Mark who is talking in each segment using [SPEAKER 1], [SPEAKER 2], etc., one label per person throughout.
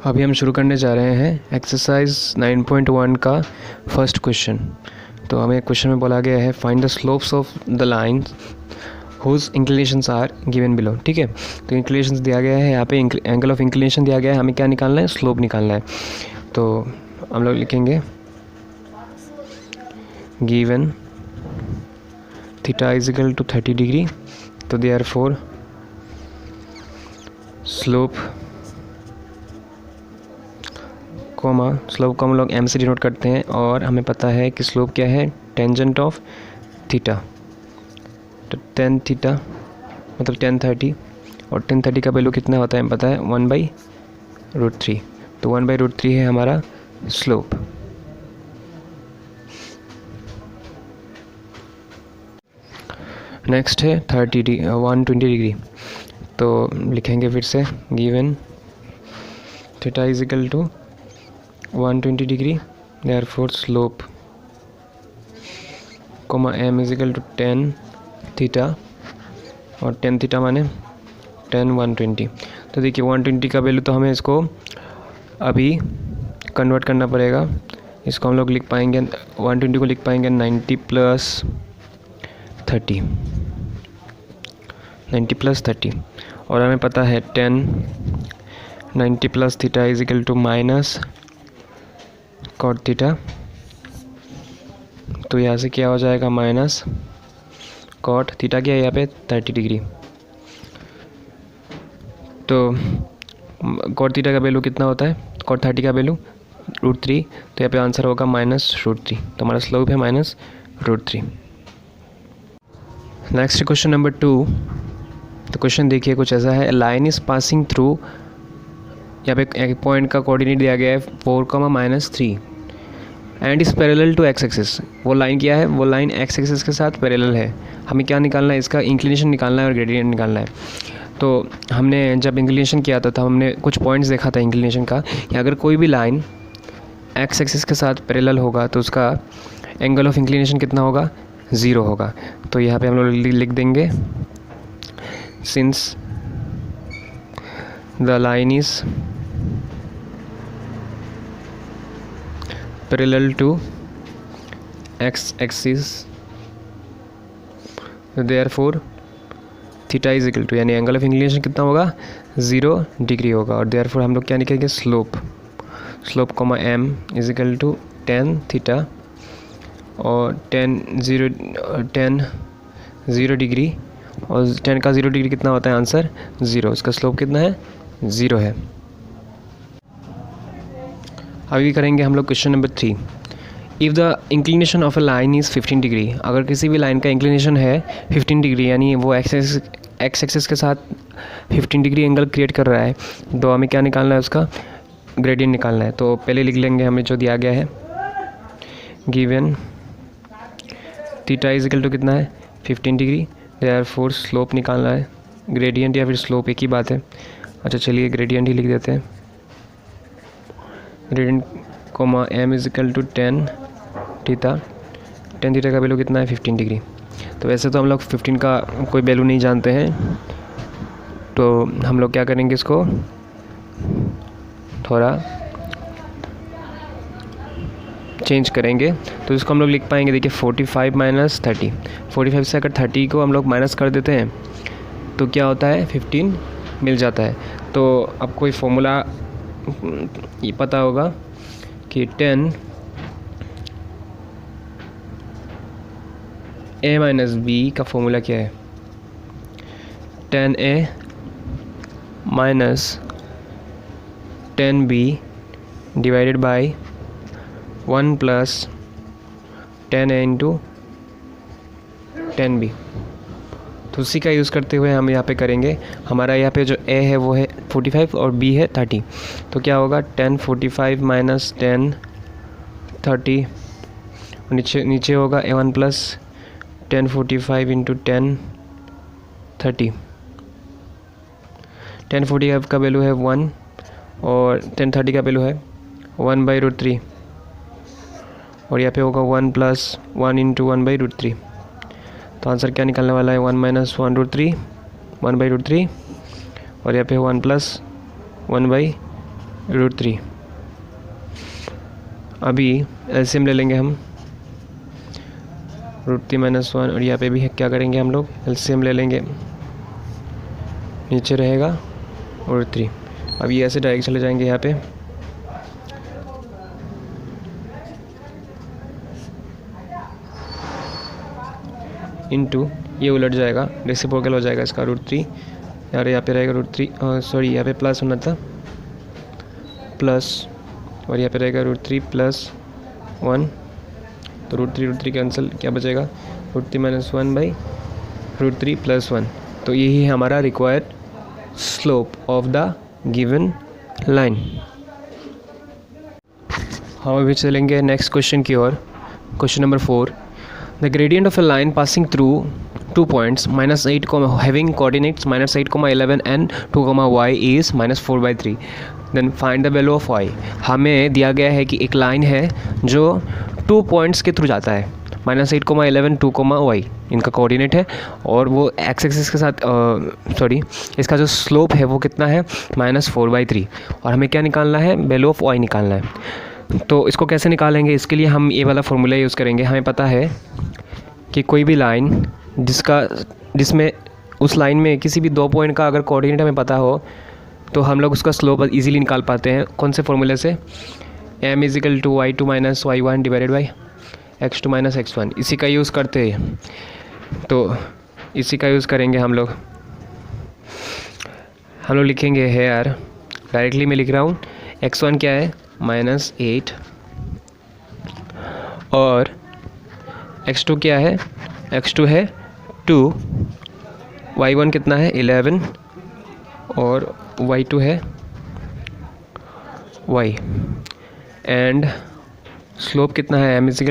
[SPEAKER 1] अभी हम शुरू करने जा रहे हैं एक्सरसाइज 9.1 का फर्स्ट क्वेश्चन। तो हमें क्वेश्चन में बोला गया है find the slopes of the lines whose inclinations are given below. ठीक है, तो इंक्लिनेशंस दिया गया है, यहाँ पे एंगल ऑफ इंक्लिनेशन दिया गया है, हमें क्या निकालना है, स्लोप निकालना है। तो हम लोग लिखेंगे given theta is equal to 30 degree, तो देयरफॉर स्लोप को हम लोग m से डिनोट करते हैं और हमें पता है कि स्लोप क्या है, टेंजेंट ऑफ थीटा। तो टेन थीटा मतलब 1030, और 1030 का वैल्यू कितना होता है पता है, 1/√3। तो 1/√3 है हमारा स्लोप। नेक्स्ट है 120 डिग्री। तो लिखेंगे फिर से given theta is equal to 120 degree, therefore slope m is equal to 10 theta, और 10 थीटा माने 10 120। तो देखिए 120 का वैल्यू तो हमें इसको अभी कन्वर्ट करना पड़ेगा। इसको हम लोग लिख पाएंगे, 120 को लिख पाएंगे 90 + 30, और हमें पता है 90 + theta is equal to minus cot theta. तो यहाँ से क्या हो जाएगा, माइनस कॉट थीटा क्या है यहाँ पे 30 डिग्री। तो कॉट थीटा का वैल्यू कितना होता है, कॉट 30 का वैल्यू √3, तो यहाँ पे आंसर होगा -√3। तो हमारा स्लोप है -√3। Next question number 2। तो क्वेश्चन देखिए कुछ ऐसा है, लाइन इज पासिंग थ्रू, यहाँ पे एक पॉइंट का कोऑर्डिनेट दिया गया है 4, -3 and is parallel to x axis. वो लाइन क्या है, वो लाइन एक्स एक्सिस के साथ पैरेलल है। हमें क्या निकालना है, इसका इंक्लिनेशन निकालना है और ग्रेडियंट निकालना है। तो हमने जब इंक्लिनेशन किया था हमने कुछ पॉइंट्स देखा था इंक्लिनेशन का, कि अगर कोई भी लाइन एक्स एक्सिस के साथ पैरेलल होगा तो उसका एंगल ऑफ इंक्लिनेशन कितना होगा, 0 होगा। तो यहाँ पे हम लोग लिख देंगे since the line is parallel to x axis, therefore theta is equal to, यानी एंगल ऑफ इंक्लिनेशन कितना होगा, 0 डिग्री होगा। और देयरफॉर हम लोग क्या लिखेंगे, slope m is equal to 10 theta और 0 डिग्री, और 10 का 0 डिग्री कितना होता है, आंसर 0। इसका स्लोप कितना है, 0 है। अभी करेंगे हम लोग question number 3। If the inclination of a line is 15 degree, अगर किसी भी लाइन का इंक्लिनेशन है 15 डिग्री, यानी वो एक्स एक्सिस के साथ 15 डिग्री एंगल क्रिएट कर रहा है, तो हमें क्या निकालना है, उसका ग्रेडियंट निकालना है। तो पहले लिख लेंगे हमें जो दिया गया है, given theta is equal to कितना है, 15 डिग्री, देयरफॉर स्लोप निकालना है। ग्रेडियंट या फिर स्लोप एक ही बात है। अच्छा चलिए ग्रेडियंट ही लिख देते हैं। Gradient m is equal to 10 theta, 10 theta का वैल्यू कितना है, 15 डिग्री। तो वैसे तो हम लोग 15 का कोई वैल्यू नहीं जानते हैं, तो हम लोग क्या करेंगे, इसको थोड़ा चेंज करेंगे। तो इसको हम लोग लिख पाएंगे, देखिए 45 - 30, 45 से अगर 30 को हम लोग माइनस कर देते हैं तो क्या होता है, 15 मिल जाता है। तो अब कोई फॉर्मूला ये पता होगा कि 10 a - b का फॉर्मूला क्या है, 10a - 10b divided by 1 + 10a × 10b। तो उसी का यूज़ करते हुए हम यहाँ पे करेंगे। हमारा यहाँ पे जो a है वो है 45 और b है 30। तो क्या होगा, 1045 - 1030, नीचे होगा a1 + 1045 × 1030। 1045 का वैल्यू है 1 और 1030 का वैल्यू है 1/√3, और यहाँ पे होगा 1 + 1 × 1/√3। तो आंसर क्या निकलने वाला है, 1 - 1/√3, और यहाँ पे 1 + 1/√3। √3। अभी एलसीएम ले लेंगे हम, √3 - 1, और यहाँ पे भी क्या करेंगे हम लोग, एलसीएम ले लेंगे, नीचे रहेगा √3। अब ये ऐसे डायरेक्ट चले जाएंगे यहाँ पे, इनटू ये उलट जाएगा, रेसिप्रोकल हो जाएगा इसका √3, यार यहाँ पे रहेगा √3, सॉरी यहाँ पे प्लस होना था, प्लस, और यहाँ पे रहेगा √3 + 1, तो √3 कैंसिल, क्या बचेगा, √3 - 1 √3 + 1। तो यही है हमारा required slope of the given line. हम अभी चलेंगे नेक्स्ट क्वेश्चन की ओर। Question number 4, the gradient of a line passing through 2 points -8, having coordinates -8, 11 and 2, y is -4/3, then find the value of y। हमें दिया गया है कि एक लाइन है जो 2 पॉइंट्स के थ्रू जाता है, -8, 11, 2, y इनका कोऑर्डिनेट है, और वो एक्स एक्सिस के साथ सॉरी इसका जो स्लोप है वो कितना है, -4/3, और हमें क्या निकालना है, वैल्यू ऑफ y निकालना है। तो इसको कैसे निकालेंगे, इसके लिए हम ये वाला फॉर्मूला यूज़ करेंगे। हमें पता है कि कोई भी लाइन जिसमें उस लाइन में किसी भी 2 पॉइंट का अगर कोऑर्डिनेट हमें पता हो तो हम लोग उसका स्लोप इजीली निकाल पाते हैं। कौन से फॉर्मूले से, m = y2 - y1 / x2 - x1, इसी का यूज़ करते हैं, तो इसी का यूज़ करेंगे हम लोग लिखेंगे है यार, डायरेक्टली मैं लिख रहा हूँ, x1 क्या है, -8, और x2 क्या है, x2 है 2, y1 कितना है 11, और y2 है y, एंड स्लोप कितना है, m =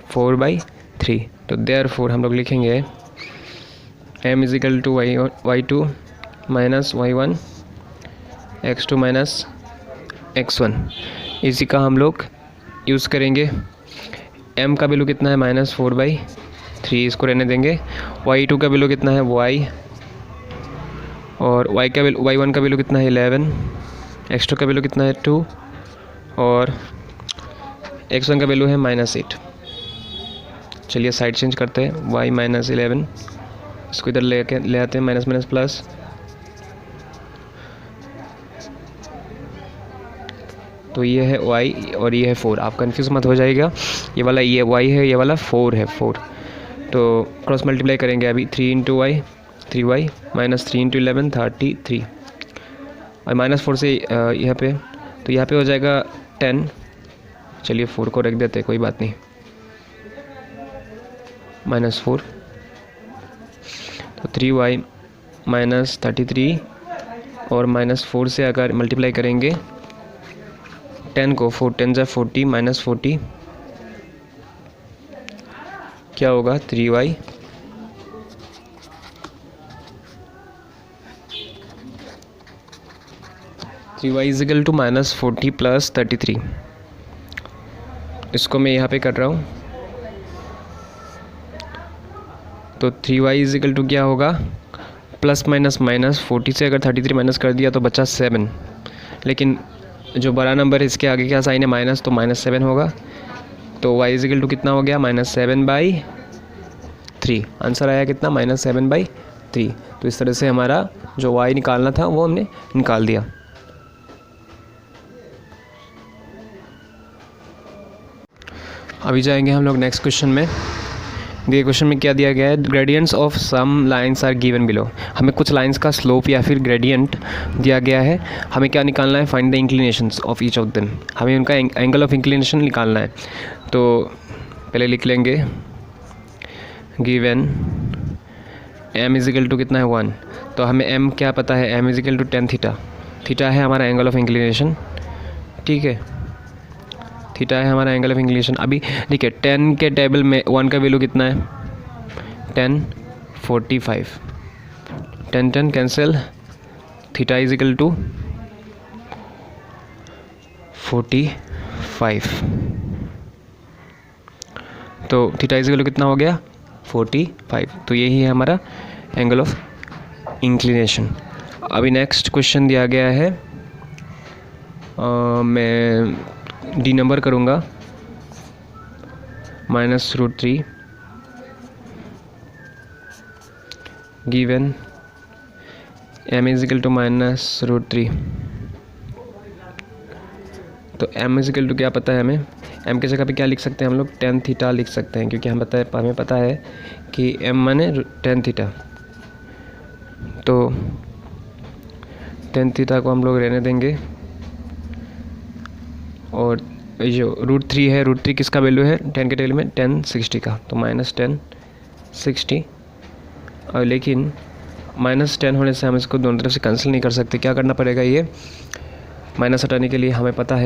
[SPEAKER 1] -4/3। तो देयरफॉर हम लोग लिखेंगे m = y2 - y1 x2 - x1, इसी का हम लोग यूज़ करेंगे। m का वैल्यू कितना है, -4/3, इसको रहने देंगे। y2 का वैल्यू कितना है, y, और y1 का वैल्यू कितना है 11, x2 का वैल्यू कितना है 2, और x1 का वैल्यू है -8। चलिए साइड चेंज करते हैं, y -11, इसको इधर ले आते हैं, माइनस प्लस, तो ये है y और ये है 4। आप कंफ्यूज मत हो जाएगा, ये वाला ये y है, ये वाला 4 है, 4। तो क्रॉस मल्टीप्लाई करेंगे अभी, 3 × y 3y, -3 × 11 33, और -4 से यहाँ पे, तो यहाँ पे हो जाएगा 10। चलिए 4 को रख देते हैं, कोई बात नहीं, -4, तो 3y -33, और -4 से अगर मल्टीप्लाई करेंगे 10 को, 4 × 10 = 40, -40 क्या होगा, 3y, = -40 + 33। इसको मैं यहाँ पे कर रहा हूँ, तो 3y = क्या होगा, ±40 से अगर 33 माइनस कर दिया तो बचा 7, लेकिन जो बड़ा नंबर है इसके आगे क्या साइन है, माइनस, तो -7 होगा। तो y = कितना हो गया, -7/3। आंसर आया कितना, -7/3। तो इस तरह से हमारा जो y निकालना था वो हमने निकाल दिया। अभी जाएंगे हम लोग नेक्स्ट क्वेश्चन में। दिए क्वेश्चन में क्या दिया गया है, gradients of some lines are given below. हमें कुछ लाइंस का स्लोप या फिर ग्रेडियंट दिया गया है, हमें क्या निकालना है, find the inclinations of each of them. हमें उनका एंगल ऑफ इंक्लिनेशन निकालना है। तो पहले लिख लेंगे गिवन m = कितना है 1, तो हमें m क्या पता है, m = tan थीटा। थीटा है हमारा एंगल ऑफ इंक्लिनेशन, ठीक है, थीटा है हमारा एंगल ऑफ इंक्लिनेशन। अभी देखिए 10 के टेबल में 1 का वैल्यू कितना है, 10 45, 10 कैंसिल, थीटा = 45, तो थीटा = कितना हो गया, 45। तो यही है हमारा एंगल ऑफ इंक्लिनेशन। अभी नेक्स्ट क्वेश्चन दिया गया है मैं डी नंबर करूँगा -√3 given m is equal to -√3। तो m इज इक्वल टू क्या पता है हमें, m की जगह पे क्या लिख सकते हैं हम लोग, tan थीटा लिख सकते हैं, क्योंकि हमें पता है कि m माने tan थीटा। तो tan थीटा को हम लोग रहने देंगे, और जो √3 है, √3 किसका वैल्यू है, tan के टेबल में tan 60 का, तो -tan 60। और लेकिन -tan होने से हम इसको दोनों तरफ से कैंसिल नहीं कर सकते, क्या करना पड़ेगा, ये माइनस हटाने के लिए हमें पता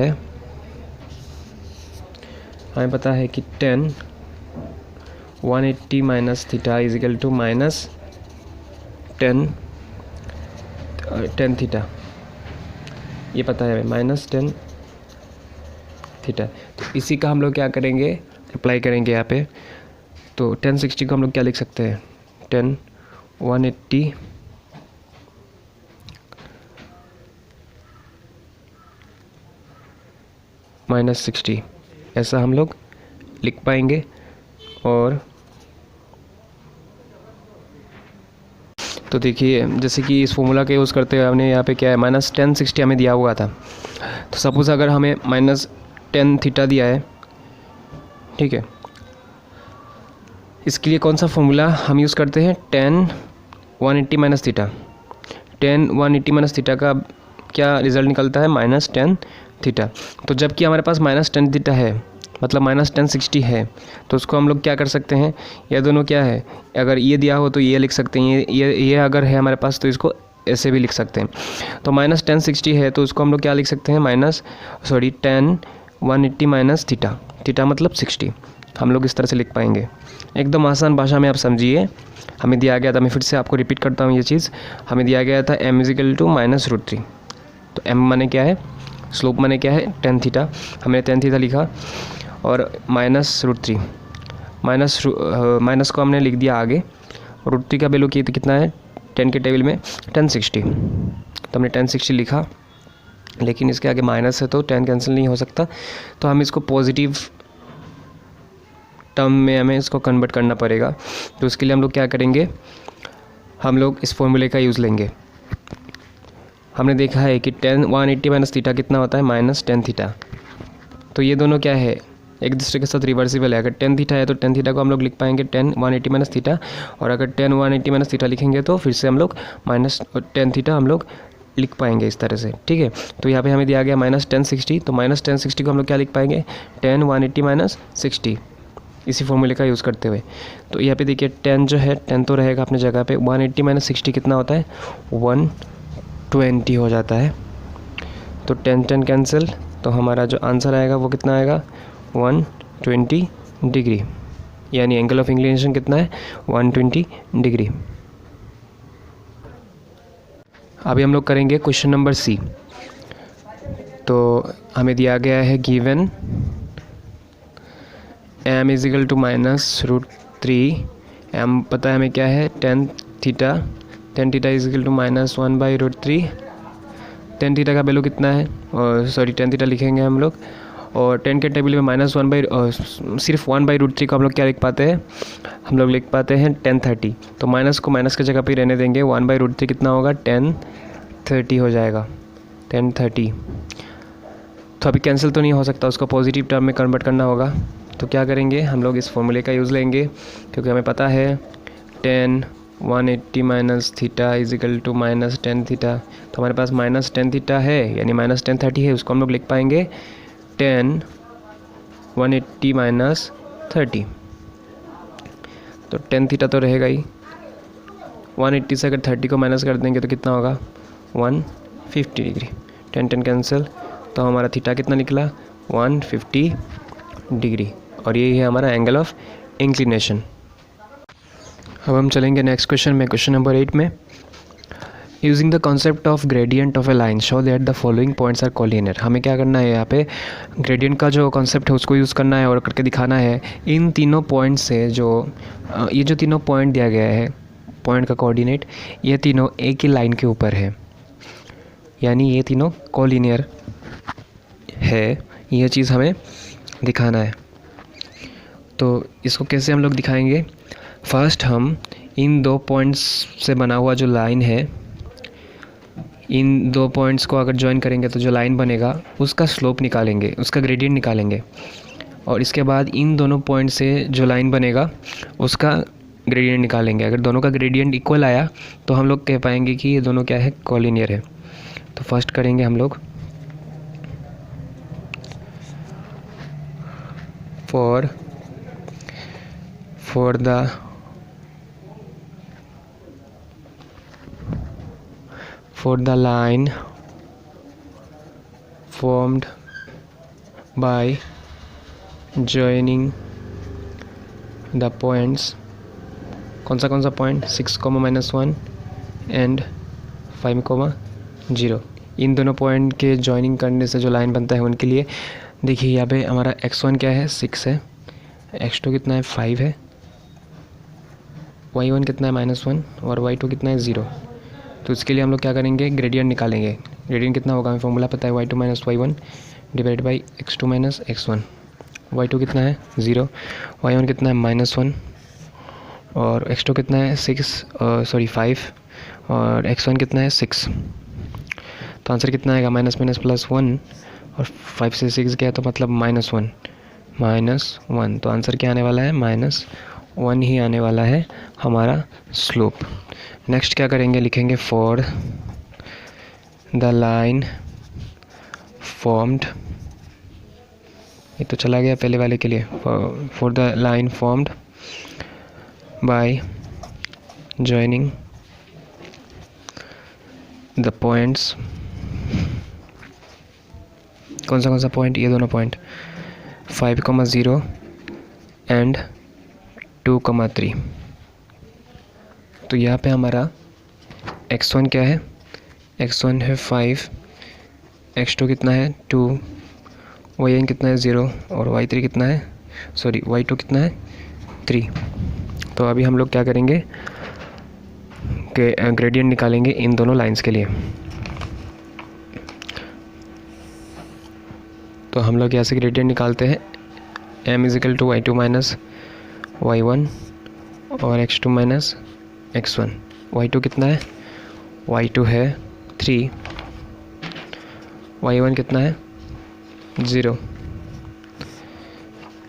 [SPEAKER 1] है कि tan 180 minus theta is equal to tan theta, ये पता है हमें, -tan थीटा। तो इसी का हम लोग क्या करेंगे, अप्लाई करेंगे यहाँ पे। तो tan 60 को हम लोग क्या लिख सकते हैं, tan 180 -60, ऐसा हम लोग लिख पाएंगे। और तो देखिए, जैसे कि इस फॉर्मूला के यूज़ करते हुए हमने यहाँ पे क्या है, -tan 60 हमें दिया हुआ था। तो सपोज़ अगर हमें -tan थीटा दिया है, ठीक है, इसके लिए कौन सा फॉर्मूला हम यूज़ करते हैं, tan 180 minus theta. tan 180 minus theta का क्या रिज़ल्ट निकलता है, -tan थीटा। तो जबकि हमारे पास -tan थीटा है, मतलब -tan 60 है, तो उसको हम लोग क्या कर सकते हैं, यह दोनों क्या है, अगर ये दिया हो तो ये लिख सकते हैं, ये अगर है हमारे पास तो इसको ऐसे भी लिख सकते हैं। तो -tan 60 है तो उसको हम लोग क्या लिख सकते हैं, tan 180 माइनस थीटा, थीटा मतलब 60, हम लोग इस तरह से लिख पाएंगे। एकदम आसान भाषा में आप समझिए। हमें दिया गया था, मैं फिर से आपको रिपीट करता हूँ ये चीज़, हमें दिया गया था m इज इक्वल टू -√3। तो m माने क्या है, स्लोप माने क्या है, tan थीटा, हमने tan थीटा लिखा, और -√3 माइनस को हमने लिख दिया आगे, √3 का वैल्यू कितना है, tan के टेबल में tan 60, तो हमने tan 60 लिखा, लेकिन इसके आगे माइनस है तो tan कैंसिल नहीं हो सकता, तो हम इसको पॉजिटिव टर्म में हमें इसको कन्वर्ट करना पड़ेगा। तो उसके लिए हम लोग क्या करेंगे, हम लोग इस फॉर्मूले का यूज़ लेंगे। हमने देखा है कि tan 180 माइनस थीटा कितना होता है, -tan थीटा। तो ये दोनों क्या है, एक दूसरे के साथ रिवर्सिबल है। अगर tan थीटा है तो tan थीटा को हम लोग लिख पाएंगे tan 180 माइनस थीटा, और अगर tan 180 माइनस थीटा लिखेंगे तो फिर से हम लोग -tan थीटा हम लोग लिख पाएंगे इस तरह से, ठीक है। तो यहाँ पे हमें दिया गया -tan 60, तो -tan 60 को हम लोग क्या लिख पाएंगे, tan 180 माइनस 60, इसी फॉर्मूले का यूज़ करते हुए। तो यहाँ पे देखिए tan जो है, tan तो रहेगा अपने जगह पे, 180 माइनस 60 कितना होता है, 120 हो जाता है। तो tan कैंसिल, तो हमारा जो आंसर आएगा वो कितना आएगा, 120 डिग्री, यानी एंगल ऑफ इंक्लिनेशन कितना है, 120 डिग्री। अभी हम लोग करेंगे क्वेश्चन नंबर सी। तो हमें दिया गया है given m is equal to -√3, m पता है हमें क्या है, tan theta is equal to -1/√3। tan theta का वैल्यू कितना है, tan थीटा लिखेंगे हम लोग, और tan के टेबल में सिर्फ 1/√3 को हम लोग क्या लिख पाते हैं, हम लोग लिख पाते हैं tan 30। तो माइनस को माइनस की जगह पे रहने देंगे, 1/√3 कितना होगा, tan 30 हो जाएगा, tan 30। तो अभी कैंसिल तो नहीं हो सकता, उसको पॉजिटिव टर्म में कन्वर्ट करना होगा। तो क्या करेंगे, हम लोग इस फॉर्मूले का यूज़ लेंगे, क्योंकि हमें पता है tan 180 minus theta is equal to -tan theta. तो हमारे पास -tan थीटा है, यानी -tan 30 है, उसको हम लोग लिख पाएंगे tan 180 माइनस 30। तो tan थीटा तो रहेगा ही, 180 से अगर 30 को माइनस कर देंगे तो कितना होगा, 150 डिग्री। tan कैंसिल, तो हमारा थीटा कितना निकला, 150 डिग्री, और यही है हमारा एंगल ऑफ इंक्लिनेशन। अब हम चलेंगे नेक्स्ट क्वेश्चन में, क्वेश्चन नंबर 8 में। Using the concept of gradient of a line show that the following points are collinear. हमें क्या करना है, यहाँ पे ग्रेडियंट का जो कॉन्सेप्ट है उसको यूज़ करना है और करके दिखाना है इन तीनों पॉइंट से, ये जो तीनों पॉइंट दिया गया है, पॉइंट का कोऑर्डिनेट, ये तीनों एक ही लाइन के ऊपर है, यानी ये तीनों कोलिनियर है, यह चीज़ हमें दिखाना है। तो इसको कैसे हम लोग दिखाएंगे? फर्स्ट हम इन 2 पॉइंट्स से बना हुआ जो लाइन है, इन 2 पॉइंट्स को अगर ज्वाइन करेंगे तो जो लाइन बनेगा उसका स्लोप निकालेंगे, उसका ग्रेडियंट निकालेंगे। और इसके बाद इन दोनों पॉइंट से जो लाइन बनेगा उसका ग्रेडियंट निकालेंगे। अगर दोनों का ग्रेडियंट इक्वल आया तो हम लोग कह पाएंगे कि ये दोनों क्या है, कॉलिनियर है। तो फर्स्ट करेंगे हम लोग for the line formed by joining the points, कौन सा पॉइंट, 6, -1 एंड 5, 0। इन दोनों पॉइंट के ज्वाइनिंग करने से जो लाइन बनता है उनके लिए देखिए यहाँ पे हमारा x1 क्या है, 6 है, x2 कितना है, 5 है, y1 कितना है, -1, और y2 कितना है, 0। तो इसके लिए हम लोग क्या करेंगे, ग्रेडियंट निकालेंगे। ग्रेडियंट कितना होगा, हमें फॉर्मूला पता है, y2 - y1 divide by x2 - x1। y2 कितना है, 0, y1 कितना है, -1, और x2 कितना है, 5, और x1 कितना है, 6। तो आंसर कितना आएगा, -+1, और 5 से 6 गया तो मतलब -1। तो आंसर क्या आने वाला है, -1 ही आने वाला है हमारा स्लोप। नेक्स्ट क्या करेंगे, लिखेंगे फॉर द लाइन फॉर्म्ड, ये तो चला गया पहले वाले के लिए, for the line formed by joining the points, कौन सा पॉइंट, ये दोनों पॉइंट 5, 0 एंड 2, 3। तो यहाँ पे हमारा x1 क्या है, x1 है 5, x2 कितना है, 2, y1 कितना है, 0, और y2 कितना है, 3। तो अभी हम लोग क्या करेंगे कि ग्रेडियंट निकालेंगे इन दोनों लाइंस के लिए। तो हम लोग यहाँ से ग्रेडियंट निकालते हैं, m = y2 - y1 और x2 - x1। y2 कितना है, y2 है 3, y1 कितना है, 0,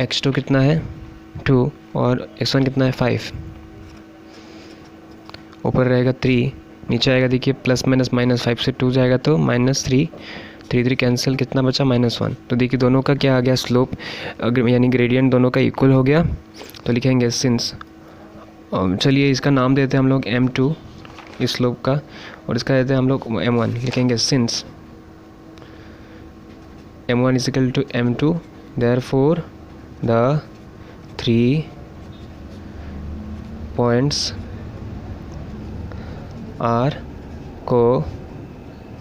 [SPEAKER 1] x2 कितना है, 2, और x1 कितना है, 5। ऊपर रहेगा 3, नीचे आएगा देखिए +- 5 से 2 जाएगा तो -3, 3 कैंसिल, कितना बचा, -1। तो देखिए दोनों का क्या आ गया, स्लोप यानी ग्रेडियंट दोनों का इक्वल हो गया। तो लिखेंगे सिंस, चलिए इसका नाम देते हैं हम लोग m2 इस स्लोप का, और इसका देते हैं हम लोग m1। लिखेंगे since m1 = m2 therefore the 3 points are co-linear।